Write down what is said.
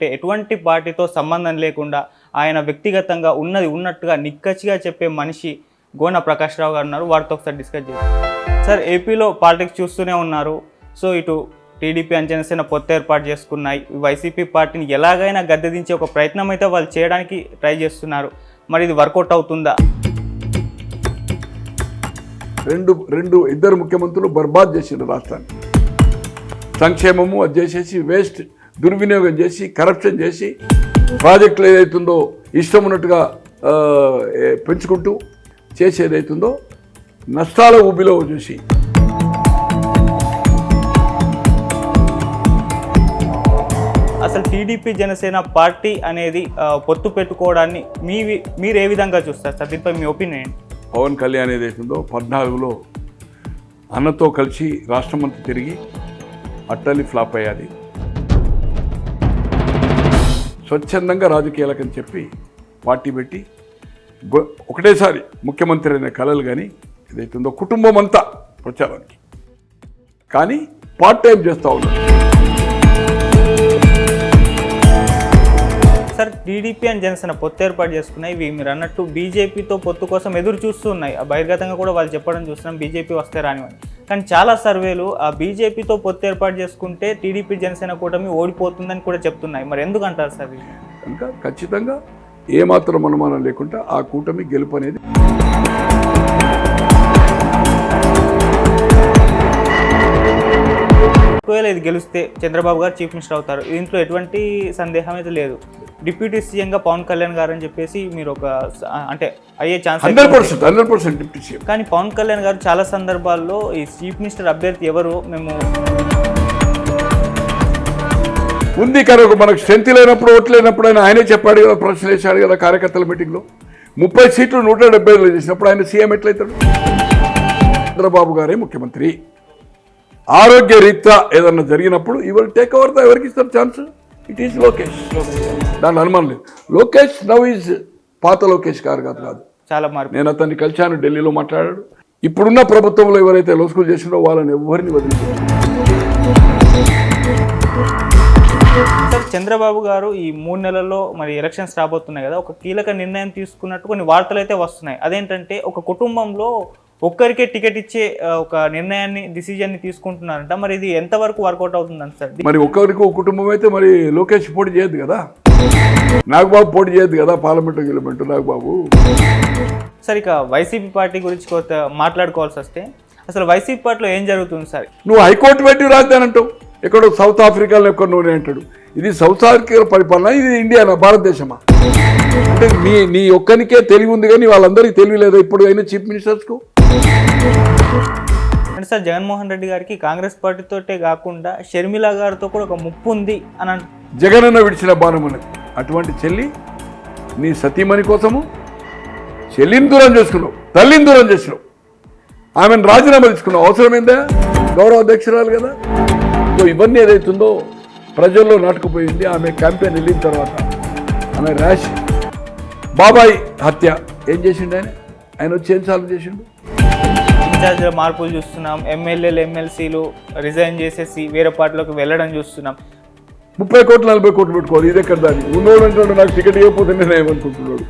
చూసుకుంటే ఎటువంటి పార్టీతో సంబంధం లేకుండా ఆయన వ్యక్తిగతంగా ఉన్నది ఉన్నట్టుగా నిక్కచ్చిగా చెప్పే మనిషి గోన ప్రకాష్ రావు గారు ఉన్నారు. వారితో ఒకసారి డిస్కస్ చేద్దాం. సార్, ఏపీలో పాలిటిక్స్ చూస్తూనే ఉన్నారు. సో ఇటు టీడీపీ అండ్ జనసేన పొత్తు ఏర్పాటు చేసుకున్నాయి. వైసీపీ పార్టీని ఎలాగైనా గద్దెదించే ఒక ప్రయత్నం అయితే వాళ్ళు చేయడానికి ట్రై చేస్తున్నారు. మరి ఇది వర్కౌట్ అవుతుందా? ఇద్దరు ముఖ్యమంత్రులు బర్బాద్ చేసిండు రాష్ట్రాన్ని. సంక్షేమము అది చేసేసి వేస్ట్ దుర్వినియోగం చేసి కరప్షన్ చేసి ప్రాజెక్టులు ఏదైతుందో ఇష్టం ఉన్నట్టుగా పెంచుకుంటూ చేసేదైతుందో నష్టాల ఊబిలో చూసి అసలు టీడీపీ జనసేన పార్టీ అనేది పొత్తు పెట్టుకోవడాన్ని మీరు ఏ విధంగా చూస్తారు సార్? దీనిపై మీ ఒపీనియన్? పవన్ కళ్యాణ్ ఏదైతుందో 14లో అన్నతో కలిసి రాష్ట్రమంతా తిరిగి అట్టలి ఫ్లాప్ అయ్యాది. స్వచ్ఛందంగా రాజకీయాలకని చెప్పి పార్టీ పెట్టి ఒకటేసారి ముఖ్యమంత్రి అనే కలలు కానీ ఏదైతుందో కుటుంబం అంతా ప్రచారానికి కానీ పార్ట్ టైం చేస్తూ ఉన్నారు. సార్, టీడీపీ అండ్ జనసేన పొత్తు ఏర్పాటు చేసుకున్నాయి. ఇవి మీరు అన్నట్టు బీజేపీతో పొత్తు కోసం ఎదురు చూస్తున్నాయి. బహిర్గతంగా కూడా వాళ్ళు చెప్పడం చూస్తున్నాం, బీజేపీ వస్తే రానివ్వండి. కానీ చాలా సర్వేలు ఆ బీజేపీతో పొత్తు ఏర్పాటు చేసుకుంటే టీడీపీ జనసేన కూటమి ఓడిపోతుందని కూడా చెప్తున్నాయి. మరి ఎందుకు అంటారు సార్? కనుక ఖచ్చితంగా ఏమాత్రం అనుమానం లేకుండా ఆ కూటమి గెలుపు అనేది ఒకవేళ ఇది గెలిస్తే చంద్రబాబు గారు చీఫ్ మినిస్టర్ అవుతారు. దీంట్లో ఎటువంటి సందేహం అయితే లేదు. డిప్యూటీ సీఎంగా పవన్ కళ్యాణ్ గారు అని చెప్పేసి మీరు ఒక అంటే అయ్యే ఛాన్స్ 100% డిప్యూటీ సీఎం. కానీ పవన్ కళ్యాణ్ గారు చాలా సందర్భాల్లో ఈ చీఫ్ మినిస్టర్ అభ్యర్థి ఎవరు మేము ఉంది కనుక మనకు స్ట్రెంత్ లేనప్పుడు ఓట్లు లేనప్పుడు ఆయనే చెప్పాడు కదా, ప్రశ్నలు వేశాడు కదా కార్యకర్తల మీటింగ్లో. 30 సీట్లు 170 చేసినప్పుడు ఆయన సీఎం ఎట్లయితాడు? చంద్రబాబు గారే ముఖ్యమంత్రి. ఆరోగ్య రీత్యా ఏదన్నా జరిగినప్పుడు ఇవాళ టేక్ ఓవర్ ఎవరికి ఇస్తారు ఛాన్స్? It is Lokesh. దాని అనుమానం లేదు. లోకేష్ నవ్ ఈజ్ పాత లోకేష్ గారు కాదు. చాలా మార్పు. నేను అతన్ని కలిశాను, ఢిల్లీలో మాట్లాడాడు. ఇప్పుడున్న ప్రభుత్వంలో ఎవరైతే లోసుకులు చేసినో వాళ్ళని ఎవరిని వదిలించారు. సార్, చంద్రబాబు గారు ఈ 3 నెలల్లో మరి ఎలక్షన్స్ రాబోతున్నాయి కదా, ఒక కీలక నిర్ణయం తీసుకున్నట్టు కొన్ని వార్తలు అయితే వస్తున్నాయి. అదేంటంటే ఒక కుటుంబంలో ఒక్కరికే టికెట్ ఇచ్చే ఒక డిసిజన్ని తీసుకుంటున్నారంట. మరి ఇది ఎంతవరకు వర్కౌట్ అవుతుందంట సార్? మరి ఒక్కరికి కుటుంబం అయితే మరి లోకేష్ పోటీ చేయొద్దు కదా, నాగబాబు పోటీ చేయొద్దు కదా పార్లమెంటు నాగబాబు. సార్, ఇక వైసీపీ పార్టీ గురించి కొంత మాట్లాడుకోవాల్సి వస్తే అసలు వైసీపీ పార్టీలో ఏం జరుగుతుంది సార్? నువ్వు హైకోర్టు పెట్టి రాద్దానంటావు, ఎక్కడో సౌత్ ఆఫ్రికాలో ఎక్కడో అంటాడు. ఇది సౌత్ ఆఫ్రికా పరిపాలన, ఇది ఇండియానా భారతదేశమా? అంటే నీ ఒక్కనికే తెలివి ఉంది కానీ వాళ్ళందరికీ తెలివి లేదా ఇప్పుడు అయినా చీఫ్ మినిస్టర్స్కు? అంటే సార్, జగన్మోహన్ రెడ్డి గారికి కాంగ్రెస్ పార్టీతోటే కాకుండా షర్మిల గారితో కూడా ఒక ముప్పు ఉంది అని జగనన్న విడిచిన బాణం అనేది. అటువంటి చెల్లి నీ సతీమణి కోసము చెల్లిని దూరం చేసుకున్నావు, తల్లిని దూరం చేసినావు, ఆమెను రాజీనామా తీసుకున్నావు. అవసరమైందా? గౌరవ అధ్యక్షురాలు కదా. సో ఇవన్నీ ఏదైతుందో ప్రజల్లో నాటుకుపోయింది. ఆమె క్యాంపెయిన్ వెళ్ళిన తర్వాత ఆమె ర్యాష్ బాబాయ్ హత్య ఏం చేసిండు? ఆయన వచ్చి ఏం సాల్వ్ చేసిండు? ఇన్ఛార్జ్ల మార్పులు చూస్తున్నాం, ఎమ్మెల్యేలు ఎమ్మెల్సీలు రిజైన్ చేసేసి వేరే పార్టీలోకి వెళ్ళడం చూస్తున్నాం. 30 కోట్లు 40 కోట్లు పెట్టుకోవాలి. ఇది ఎక్కడ దాన్ని ఉన్నోడు అంటాడు నాకు టికెట్ ఇవ్వకపోతే నేను ఏమనుకుంటున్నాడు.